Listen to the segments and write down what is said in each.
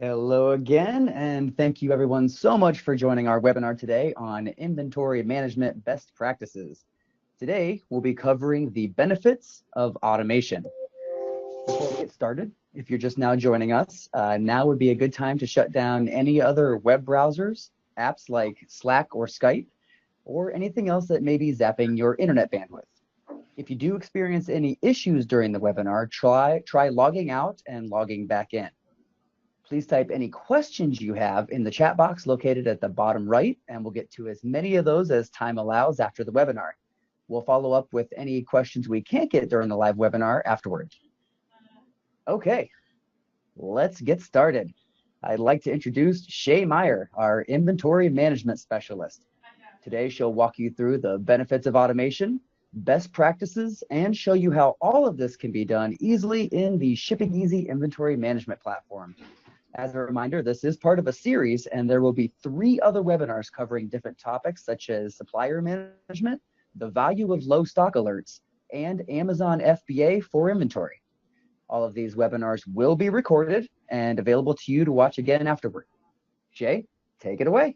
Hello again, and thank you everyone so much for joining our webinar today on inventory management best practices. Today, we'll be covering the benefits of automation. Before we get started, if you're just now joining us, now would be a good time to shut down any other web browsers, apps like Slack or Skype, or anything else that may be zapping your internet bandwidth. If you do experience any issues during the webinar, try logging out and logging back in. Please type any questions you have in the chat box located at the bottom right, and we'll get to as many of those as time allows after the webinar. We'll follow up with any questions we can't get during the live webinar afterward. Okay, let's get started. I'd like to introduce Shea Meyer, our inventory management specialist. Today, she'll walk you through the benefits of automation, best practices, and show you how all of this can be done easily in the ShippingEasy inventory management platform. As a reminder, this is part of a series, and there will be 3 other webinars covering different topics such as supplier management, the value of low stock alerts, and Amazon FBA for inventory. All of these webinars will be recorded and available to you to watch again afterward. Shea, take it away.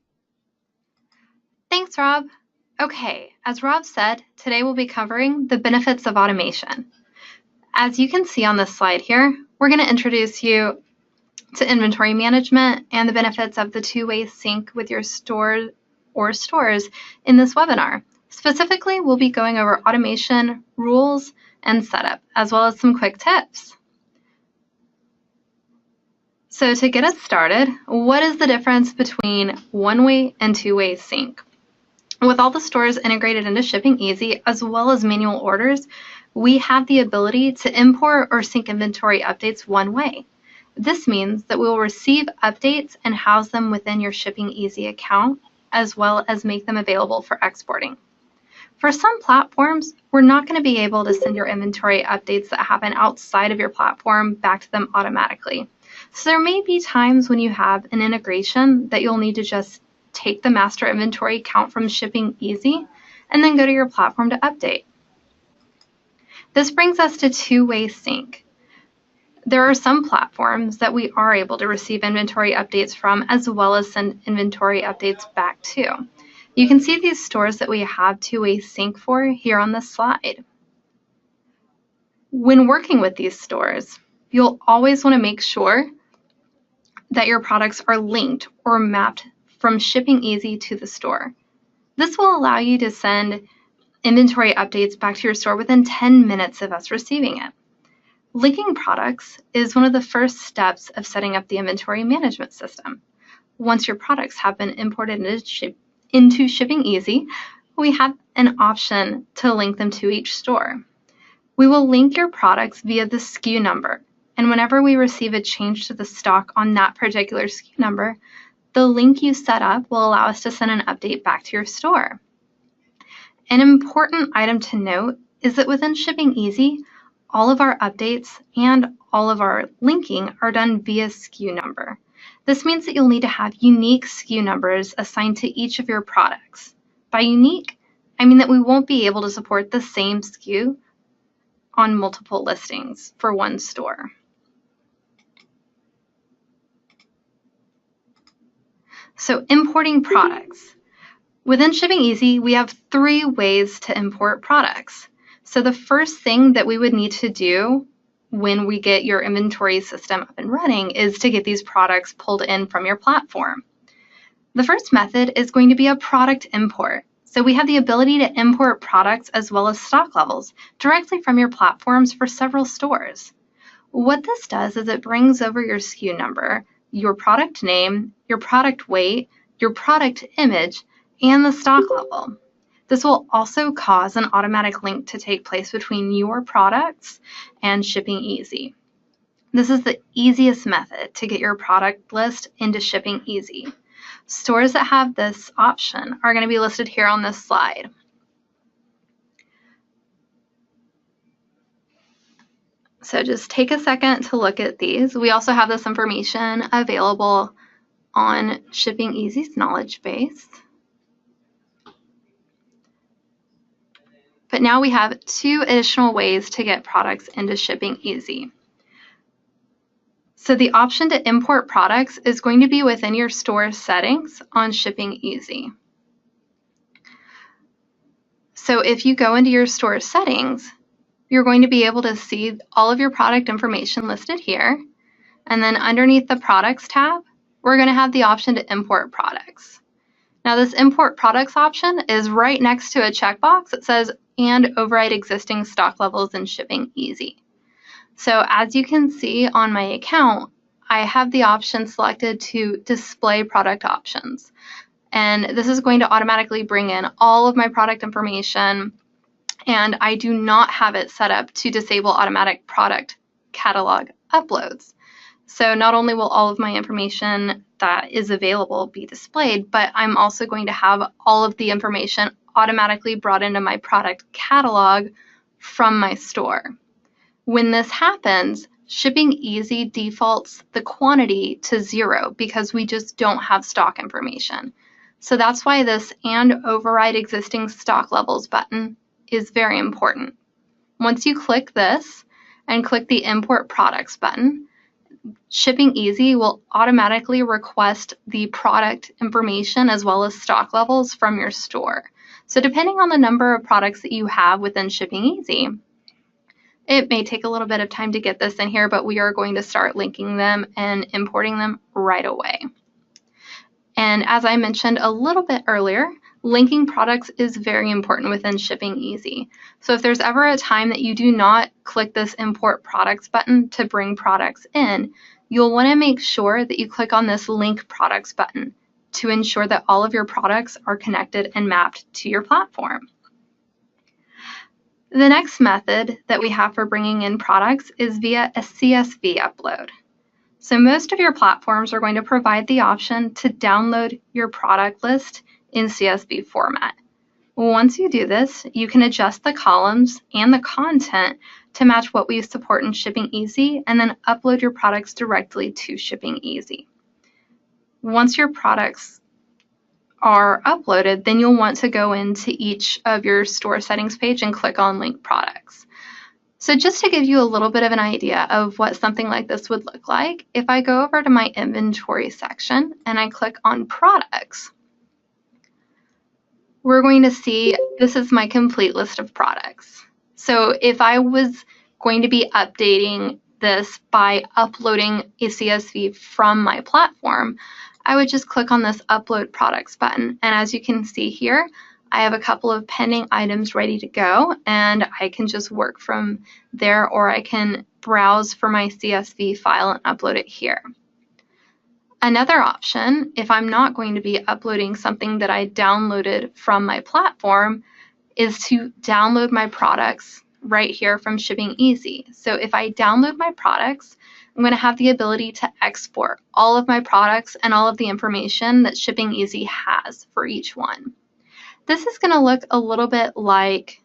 Thanks, Rob. Okay, as Rob said, today we'll be covering the benefits of automation. As you can see on this slide here, we're going to introduce you to inventory management and the benefits of the two-way sync with your store or stores in this webinar. Specifically, we'll be going over automation, rules, and setup, as well as some quick tips. So to get us started, what is the difference between one-way and two-way sync? With all the stores integrated into ShippingEasy, as well as manual orders, we have the ability to import or sync inventory updates one way. This means that we will receive updates and house them within your ShippingEasy account, as well as make them available for exporting. For some platforms, we're not going to be able to send your inventory updates that happen outside of your platform back to them automatically. So there may be times when you have an integration that you'll need to just take the master inventory count from ShippingEasy and then go to your platform to update. This brings us to two-way sync. There are some platforms that we are able to receive inventory updates from, as well as send inventory updates back to. You can see these stores that we have two-way sync for here on this slide. When working with these stores, you'll always want to make sure that your products are linked or mapped from ShippingEasy to the store. This will allow you to send inventory updates back to your store within 10 minutes of us receiving it. Linking products is one of the first steps of setting up the inventory management system. Once your products have been imported into ShippingEasy, we have an option to link them to each store. We will link your products via the SKU number, and whenever we receive a change to the stock on that particular SKU number, the link you set up will allow us to send an update back to your store. An important item to note is that within ShippingEasy, all of our updates and all of our linking are done via SKU number. This means that you'll need to have unique SKU numbers assigned to each of your products. By unique, I mean that we won't be able to support the same SKU on multiple listings for one store. So importing products. Within ShippingEasy, we have 3 ways to import products. So the first thing that we would need to do when we get your inventory system up and running is to get these products pulled in from your platform. The first method is going to be a product import. So we have the ability to import products as well as stock levels directly from your platforms for several stores. What this does is it brings over your SKU number, your product name, your product weight, your product image, and the stock level. This will also cause an automatic link to take place between your products and ShippingEasy. This is the easiest method to get your product list into ShippingEasy. Stores that have this option are going to be listed here on this slide. So just take a second to look at these. We also have this information available on ShippingEasy's knowledge base. But now we have 2 additional ways to get products into ShippingEasy. So the option to import products is going to be within your store settings on ShippingEasy. So if you go into your store settings, you're going to be able to see all of your product information listed here. And then underneath the Products tab, we're going to have the option to import products. Now this import products option is right next to a checkbox that says, and override existing stock levels in ShippingEasy. So as you can see on my account, I have the option selected to display product options. And this is going to automatically bring in all of my product information, and I do not have it set up to disable automatic product catalog uploads. So not only will all of my information that is available be displayed, but I'm also going to have all of the information automatically brought into my product catalog from my store. When this happens, ShippingEasy defaults the quantity to 0 because we just don't have stock information. So that's why this and override existing stock levels button is very important. Once you click this and click the import products button, ShippingEasy will automatically request the product information as well as stock levels from your store. So depending on the number of products that you have within ShippingEasy, it may take a little bit of time to get this in here, but we are going to start linking them and importing them right away. And as I mentioned a little bit earlier, linking products is very important within ShippingEasy. So if there's ever a time that you do not click this import products button to bring products in, you'll want to make sure that you click on this link products button to ensure that all of your products are connected and mapped to your platform. The next method that we have for bringing in products is via a CSV upload. So most of your platforms are going to provide the option to download your product list in CSV format. Once you do this, you can adjust the columns and the content to match what we support in ShippingEasy and then upload your products directly to ShippingEasy. Once your products are uploaded, then you'll want to go into each of your store settings page and click on link products. So just to give you a little bit of an idea of what something like this would look like, if I go over to my inventory section and I click on products, we're going to see this is my complete list of products. So if I was going to be updating this by uploading a CSV from my platform, I would just click on this upload products button. And as you can see here, I have a couple of pending items ready to go, and I can just work from there, or I can browse for my CSV file and upload it here. Another option, if I'm not going to be uploading something that I downloaded from my platform, is to download my products right here from ShippingEasy. So if I download my products, I'm going to have the ability to export all of my products and all of the information that ShippingEasy has for each one. This is going to look a little bit like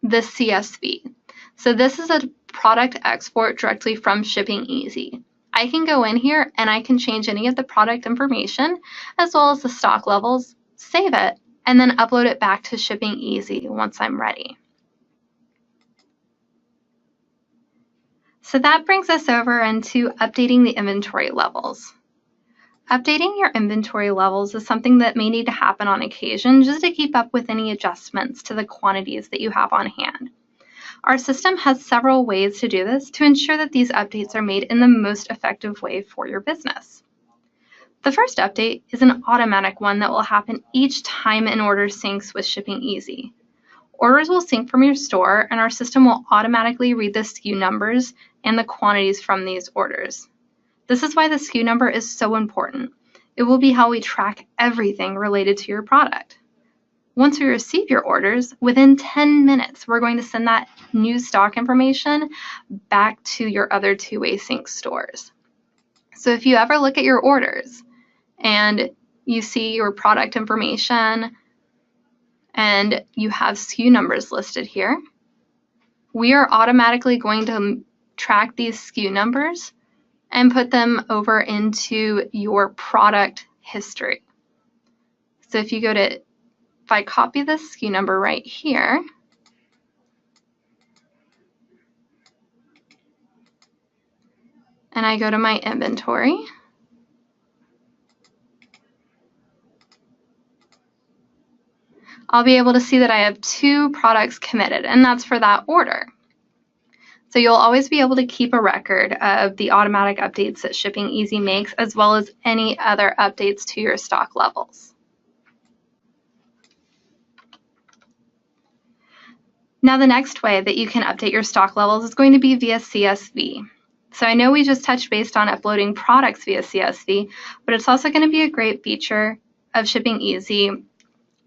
this CSV. So this is a product export directly from ShippingEasy. I can go in here and I can change any of the product information as well as the stock levels, save it, and then upload it back to ShippingEasy once I'm ready. So that brings us over into updating the inventory levels. Updating your inventory levels is something that may need to happen on occasion just to keep up with any adjustments to the quantities that you have on hand. Our system has several ways to do this to ensure that these updates are made in the most effective way for your business. The first update is an automatic one that will happen each time an order syncs with ShippingEasy. Orders will sync from your store, and our system will automatically read the SKU numbers and the quantities from these orders. This is why the SKU number is so important. It will be how we track everything related to your product. Once we receive your orders, within 10 minutes, we're going to send that new stock information back to your other two-way sync stores. So if you ever look at your orders and you see your product information and you have SKU numbers listed here, we are automatically going to track these SKU numbers and put them over into your product history. So if you go to, if I copy this SKU number right here, and I go to my inventory, I'll be able to see that I have 2 products committed, and that's for that order. So you'll always be able to keep a record of the automatic updates that ShippingEasy makes, as well as any other updates to your stock levels. Now the next way that you can update your stock levels is going to be via CSV. So I know we just touched base on uploading products via CSV, but it's also going to be a great feature of ShippingEasy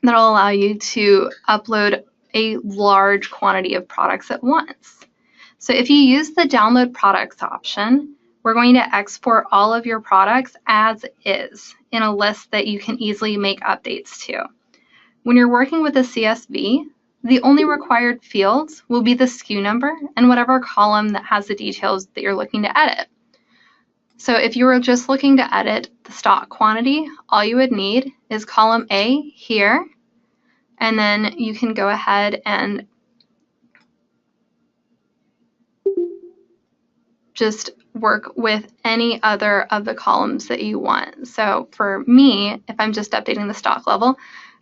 that'll allow you to upload a large quantity of products at once. So if you use the download products option, we're going to export all of your products as is in a list that you can easily make updates to. When you're working with a CSV, the only required fields will be the SKU number and whatever column that has the details that you're looking to edit. So if you were just looking to edit the stock quantity, all you would need is column A here, and then you can go ahead and just work with any other of the columns that you want. So for me, if I'm just updating the stock level,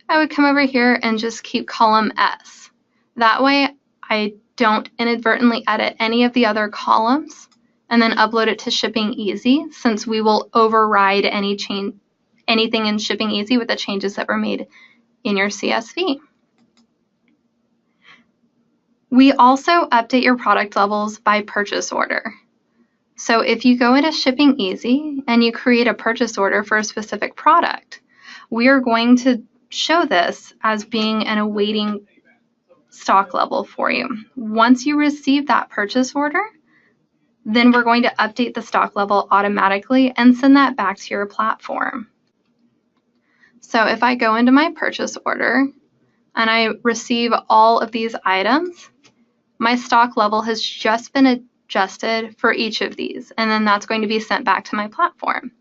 I would come over here and just keep column S. That way I don't inadvertently edit any of the other columns and then upload it to ShippingEasy, since we will override anything in ShippingEasy with the changes that were made in your CSV. We also update your product levels by purchase order. So if you go into ShippingEasy and you create a purchase order for a specific product, we are going to show this as being an awaiting stock level for you. Once you receive that purchase order, then we're going to update the stock level automatically and send that back to your platform. So if I go into my purchase order and I receive all of these items, my stock level has just been adjusted for each of these, and then that's going to be sent back to my platform.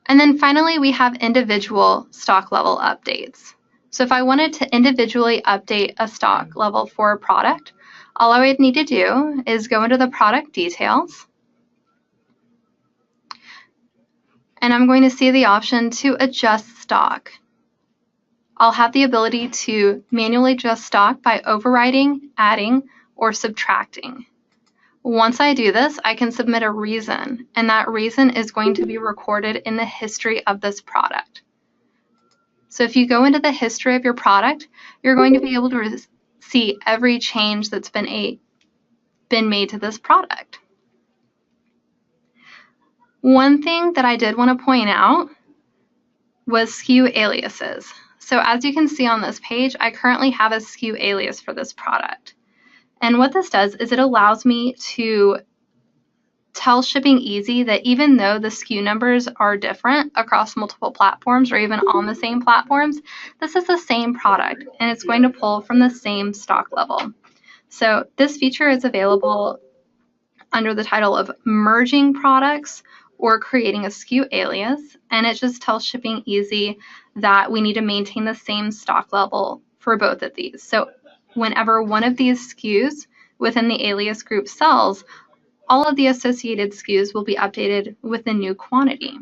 And then finally, we have individual stock level updates. So if I wanted to individually update a stock level for a product, all I would need to do is go into the product details, and I'm going to see the option to adjust stock. I'll have the ability to manually adjust stock by overriding, adding, or subtracting. Once I do this, I can submit a reason, and that reason is going to be recorded in the history of this product. So if you go into the history of your product, you're going to be able to see every change that's been made to this product. One thing that I did want to point out was SKU aliases. So as you can see on this page, I currently have a SKU alias for this product. And what this does is it allows me to tell ShippingEasy that even though the SKU numbers are different across multiple platforms or even on the same platforms, this is the same product and it's going to pull from the same stock level. So this feature is available under the title of merging products or creating a SKU alias, and it just tells ShippingEasy that we need to maintain the same stock level for both of these. So whenever one of these SKUs within the alias group sells, all of the associated SKUs will be updated with the new quantity.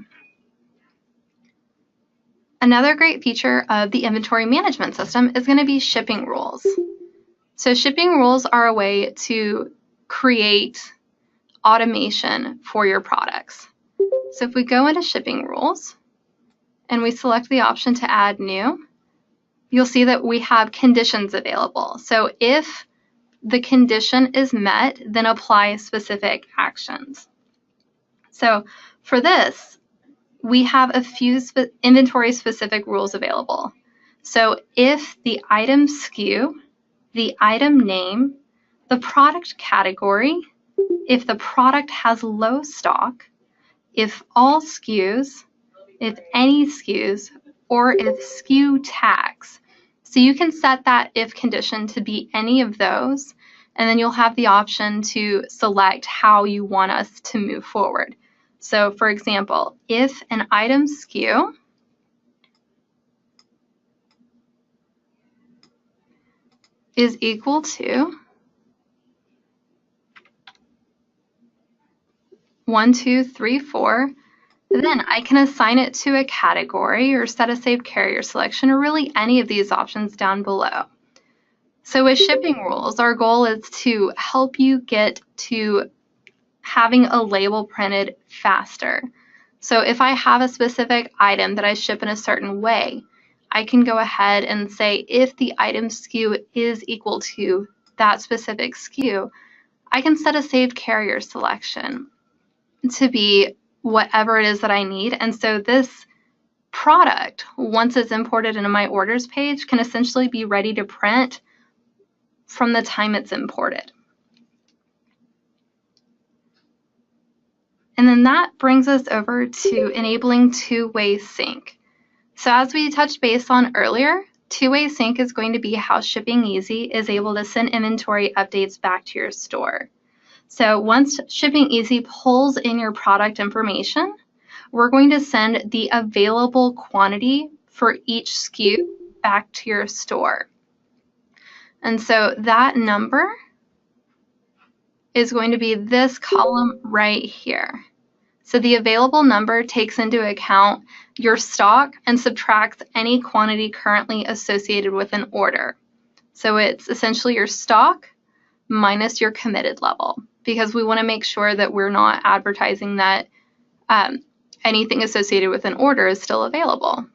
Another great feature of the inventory management system is going to be shipping rules. So shipping rules are a way to create automation for your products. So if we go into shipping rules and we select the option to add new, you'll see that we have conditions available. So if the condition is met, then apply specific actions. So for this, we have a few inventory specific rules available. So if the item SKU, the item name, the product category, if the product has low stock, if all SKUs, if any SKUs, or if SKU tags. So you can set that if condition to be any of those, and then you'll have the option to select how you want us to move forward. So for example, if an item SKU is equal to 1, 2, 3, 4. Then I can assign it to a category or set a saved carrier selection, or really any of these options down below. So with shipping rules, our goal is to help you get to having a label printed faster. So if I have a specific item that I ship in a certain way, I can go ahead and say if the item SKU is equal to that specific SKU, I can set a saved carrier selection to be whatever it is that I need. And so this product, once it's imported into my orders page, can essentially be ready to print from the time it's imported. And then that brings us over to enabling two-way sync. So as we touched base on earlier, two-way sync is going to be how ShippingEasy is able to send inventory updates back to your store. So once ShippingEasy pulls in your product information, we're going to send the available quantity for each SKU back to your store. And so that number is going to be this column right here. So the available number takes into account your stock and subtracts any quantity currently associated with an order. So it's essentially your stock minus your committed level, because we want to make sure that we're not advertising that anything associated with an order is still available.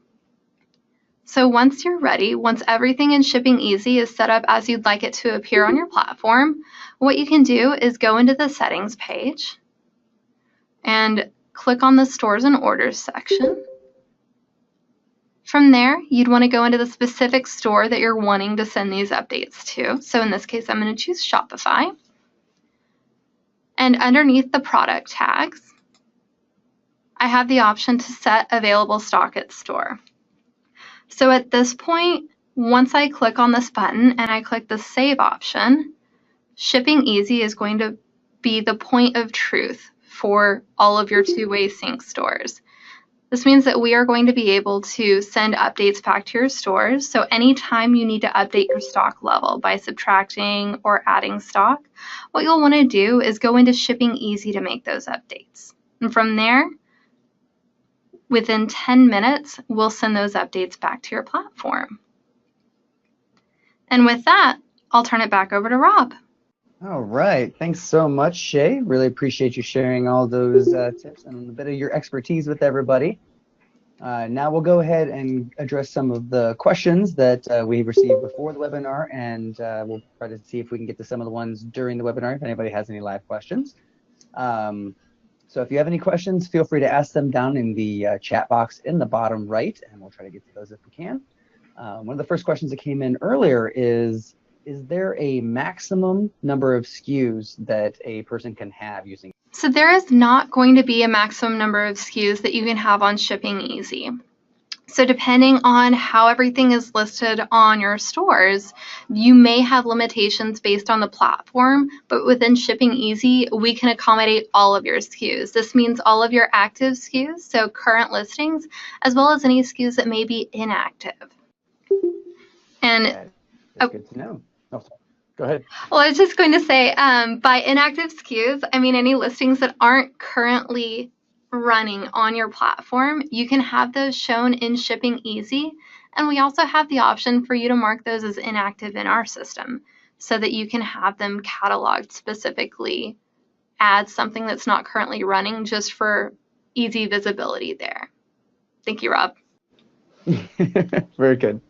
So once you're ready, once everything in ShippingEasy is set up as you'd like it to appear on your platform, what you can do is go into the settings page and click on the stores and orders section. From there, you'd want to go into the specific store that you're wanting to send these updates to. So in this case, I'm going to choose Shopify. And underneath the product tags, I have the option to set available stock at store. So at this point, once I click on this button and I click the save option, ShippingEasy is going to be the point of truth for all of your two-way sync stores. This means that we are going to be able to send updates back to your stores. So anytime you need to update your stock level by subtracting or adding stock, what you'll want to do is go into ShippingEasy to make those updates. And from there, within 10 minutes, we'll send those updates back to your platform. And with that, I'll turn it back over to Rob. All right. Thanks so much, Shea. Really appreciate you sharing all those tips and a bit of your expertise with everybody. Now we'll go ahead and address some of the questions that we received before the webinar, and we'll try to see if we can get to some of the ones during the webinar if anybody has any live questions. So if you have any questions, feel free to ask them down in the chat box in the bottom right, and we'll try to get to those if we can. One of the first questions that came in earlier is there a maximum number of SKUs that a person can have using? So there is not going to be a maximum number of SKUs that you can have on ShippingEasy. So depending on how everything is listed on your stores, you may have limitations based on the platform, but within ShippingEasy, we can accommodate all of your SKUs. This means all of your active SKUs, so current listings, as well as any SKUs that may be inactive. And that's good to know. Oh, sorry. Go ahead. Well, I was just going to say, by inactive SKUs, I mean any listings that aren't currently running on your platform. You can have those shown in ShippingEasy, and we also have the option for you to mark those as inactive in our system so that you can have them cataloged specifically as something that's not currently running, just for easy visibility there. Thank you, Rob. Very good.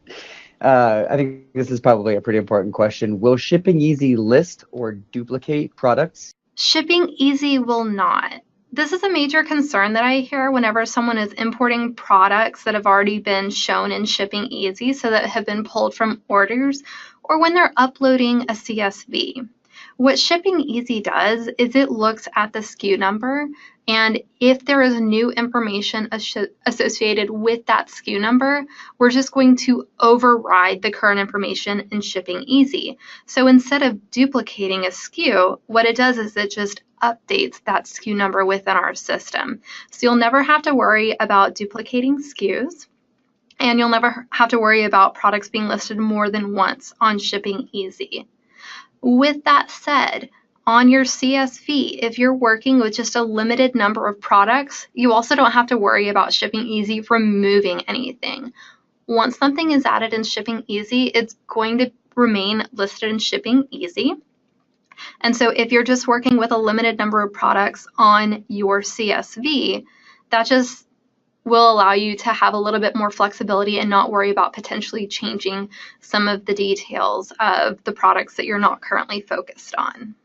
I think this is probably a pretty important question. Will ShippingEasy list or duplicate products? ShippingEasy will not. This is a major concern that I hear whenever someone is importing products that have already been shown in ShippingEasy, so that have been pulled from orders, or when they're uploading a CSV. What ShippingEasy does is it looks at the SKU number, and if there is new information associated with that SKU number, we're just going to override the current information in ShippingEasy. So instead of duplicating a SKU, what it does is it just updates that SKU number within our system. So you'll never have to worry about duplicating SKUs, and you'll never have to worry about products being listed more than once on ShippingEasy. With that said, on your CSV, if you're working with just a limited number of products, you also don't have to worry about ShippingEasy removing anything. Once something is added in ShippingEasy, it's going to remain listed in ShippingEasy. And so if you're just working with a limited number of products on your CSV, that just will allow you to have a little bit more flexibility and not worry about potentially changing some of the details of the products that you're not currently focused on.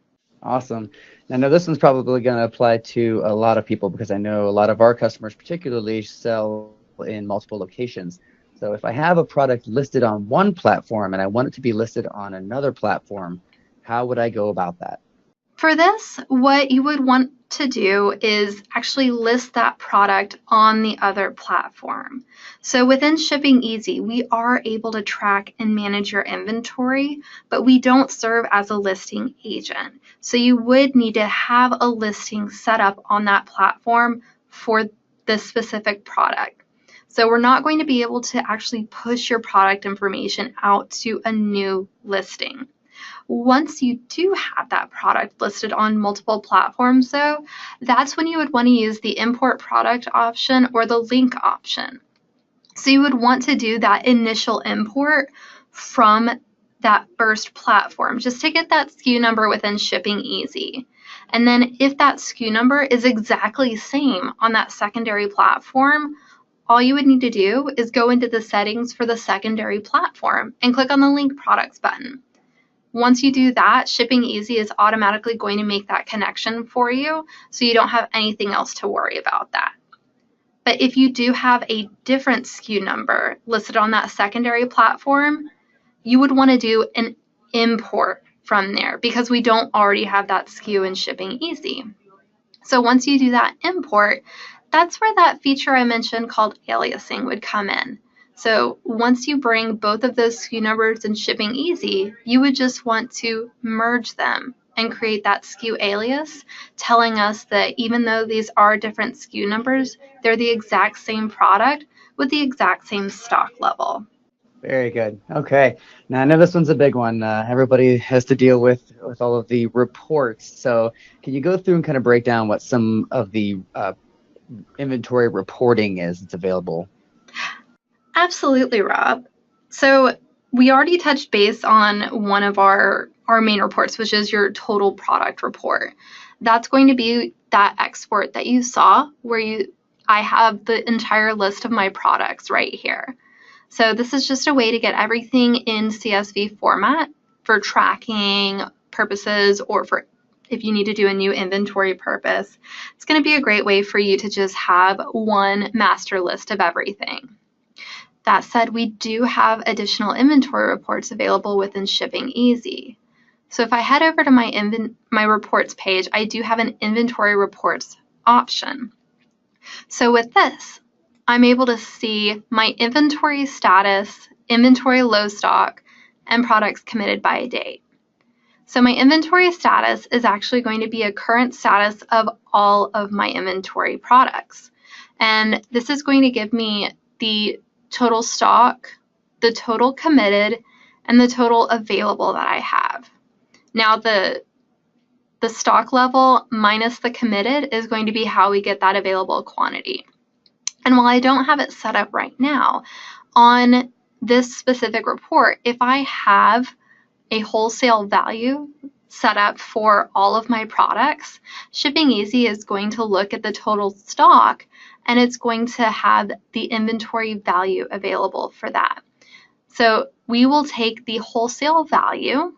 Awesome. Now, I know this one's probably going to apply to a lot of people because I know a lot of our customers particularly sell in multiple locations. So if I have a product listed on one platform and I want it to be listed on another platform, how would I go about that? For this, what you would want to do is actually list that product on the other platform. So within ShippingEasy, we are able to track and manage your inventory, but we don't serve as a listing agent. So you would need to have a listing set up on that platform for this specific product. So we're not going to be able to actually push your product information out to a new listing. Once you do have that product listed on multiple platforms, though, that's when you would want to use the import product option or the link option. So you would want to do that initial import from that first platform just to get that SKU number within ShippingEasy. And then if that SKU number is exactly the same on that secondary platform, all you would need to do is go into the settings for the secondary platform and click on the link products button. Once you do that, ShippingEasy is automatically going to make that connection for you, so you don't have anything else to worry about that. But if you do have a different SKU number listed on that secondary platform, you would want to do an import from there because we don't already have that SKU in ShippingEasy. So once you do that import, that's where that feature I mentioned called aliasing would come in. So once you bring both of those SKU numbers in ShippingEasy, you would just want to merge them and create that SKU alias, telling us that even though these are different SKU numbers, they're the exact same product with the exact same stock level. Very good. Okay. Now I know this one's a big one. Everybody has to deal with all of the reports. So can you go through and kind of break down what some of the inventory reporting is that's available? Absolutely, Rob. So we already touched base on one of our main reports, which is your total product report. That's going to be that export that you saw where I have the entire list of my products right here. So this is just a way to get everything in CSV format for tracking purposes or for if you need to do a new inventory purpose. It's going to be a great way for you to just have one master list of everything. That said, we do have additional inventory reports available within ShippingEasy. So if I head over to my reports page, I do have an inventory reports option. So with this, I'm able to see my inventory status, inventory low stock, and products committed by date. So my inventory status is actually going to be a current status of all of my inventory products. And this is going to give me the total stock, the total committed, and the total available that I have. Now the stock level minus the committed is going to be how we get that available quantity. And while I don't have it set up right now, on this specific report, if I have a wholesale value set up for all of my products, ShippingEasy is going to look at the total stock and it's going to have the inventory value available for that. So we will take the wholesale value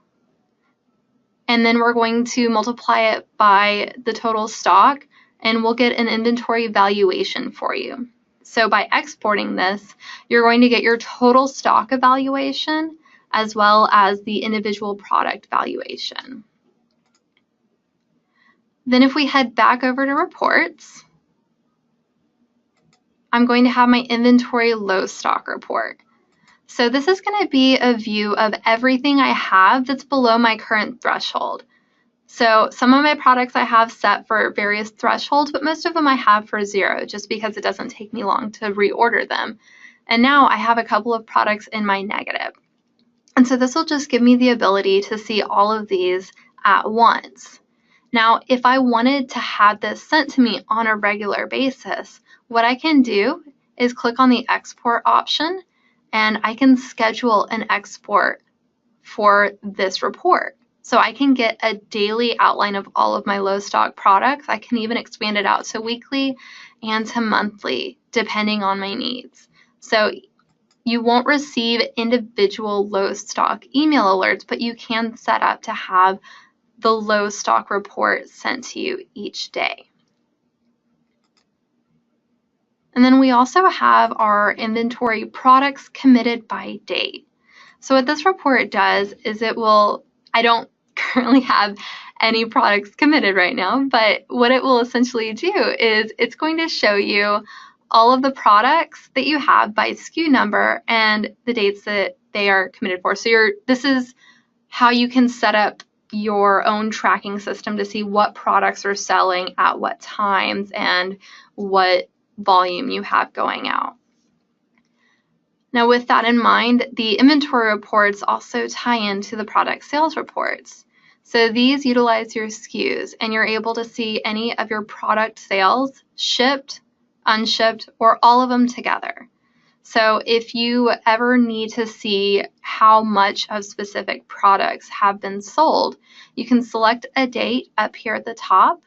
and then we're going to multiply it by the total stock and we'll get an inventory valuation for you. So by exporting this, you're going to get your total stock evaluation as well as the individual product valuation. Then if we head back over to reports, I'm going to have my inventory low stock report. So this is going to be a view of everything I have that's below my current threshold. So some of my products I have set for various thresholds, but most of them I have for 0 just because it doesn't take me long to reorder them. And now I have a couple of products in my negative. And so this will just give me the ability to see all of these at once. Now, if I wanted to have this sent to me on a regular basis, what I can do is click on the export option, and I can schedule an export for this report. So I can get a daily outline of all of my low stock products. I can even expand it out to weekly and to monthly, depending on my needs. So you won't receive individual low stock email alerts, but you can set up to have the low stock report sent to you each day. And then we also have our inventory products committed by date. So what this report does is I don't currently have any products committed right now, but what it will essentially do is it's going to show you all of the products that you have by SKU number and the dates that they are committed for. So this is how you can set up your own tracking system to see what products are selling at what times and what volume you have going out. Now, with that in mind, the inventory reports also tie into the product sales reports. So these utilize your SKUs, and you're able to see any of your product sales, shipped, unshipped, or all of them together. So if you ever need to see how much of specific products have been sold, you can select a date up here at the top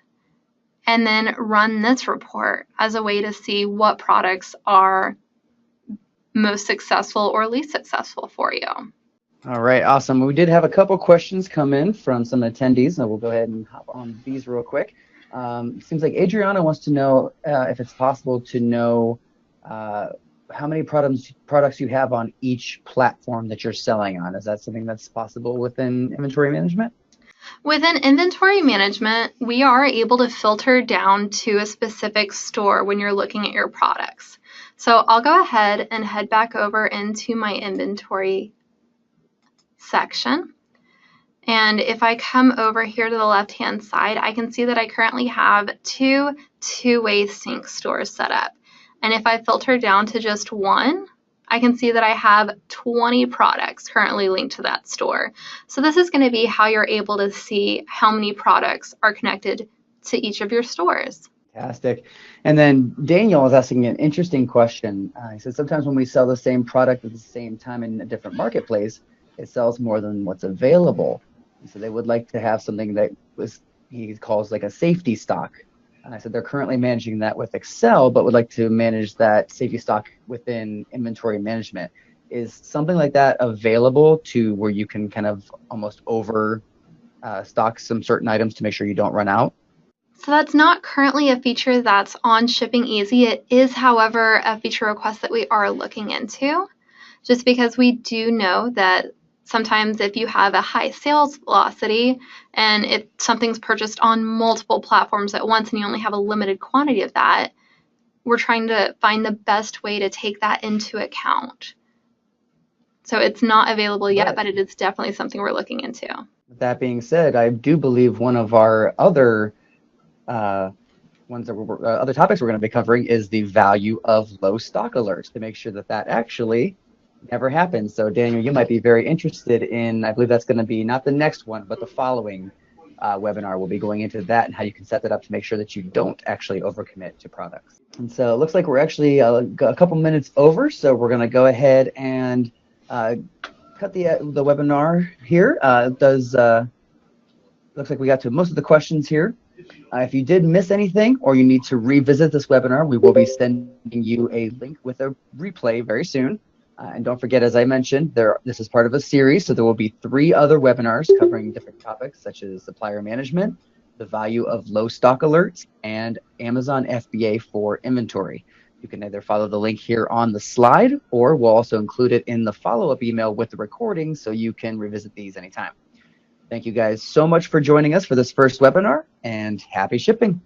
and then run this report as a way to see what products are most successful or least successful for you. All right, awesome. We did have a couple questions come in from some attendees, and we'll go ahead and hop on these real quick. Seems like Adriana wants to know if it's possible to know how many products you have on each platform that you're selling on. Is that something that's possible within inventory management? Within inventory management, we are able to filter down to a specific store when you're looking at your products. So I'll go ahead and head back over into my inventory section. And if I come over here to the left-hand side, I can see that I currently have two-way sync stores set up. And if I filter down to just one, I can see that I have 20 products currently linked to that store. So this is going to be how you're able to see how many products are connected to each of your stores. Fantastic. And then Daniel is asking an interesting question. He said sometimes when we sell the same product at the same time in a different marketplace, it sells more than what's available. And so they would like to have something that he calls like a safety stock. I said they're currently managing that with Excel, but would like to manage that safety stock within inventory management. Is something like that available to where you can kind of almost over stock some certain items to make sure you don't run out? So that's not currently a feature that's on ShippingEasy. It is, however, a feature request that we are looking into, just because we do know that sometimes if you have a high sales velocity and if something's purchased on multiple platforms at once and you only have a limited quantity of that, we're trying to find the best way to take that into account. So it's not available yet, but it is definitely something we're looking into. With that being said, I do believe one of our other other topics we're going to be covering is the value of low stock alerts, to make sure that that actually never happens. So Daniel, you might be very interested in, I believe that's going to be not the next one, but the following webinar. We'll be going into that and how you can set that up to make sure that you don't actually overcommit to products. And so it looks like we're actually a couple minutes over, so we're going to go ahead and cut the webinar here. Looks like we got to most of the questions here. If you did miss anything or you need to revisit this webinar, we will be sending you a link with a replay very soon. And don't forget, as I mentioned, this is part of a series, so there will be 3 other webinars covering different topics such as supplier management, the value of low stock alerts, and Amazon FBA for inventory. You can either follow the link here on the slide, or we'll also include it in the follow-up email with the recording so you can revisit these anytime. Thank you guys so much for joining us for this first webinar, and happy shipping.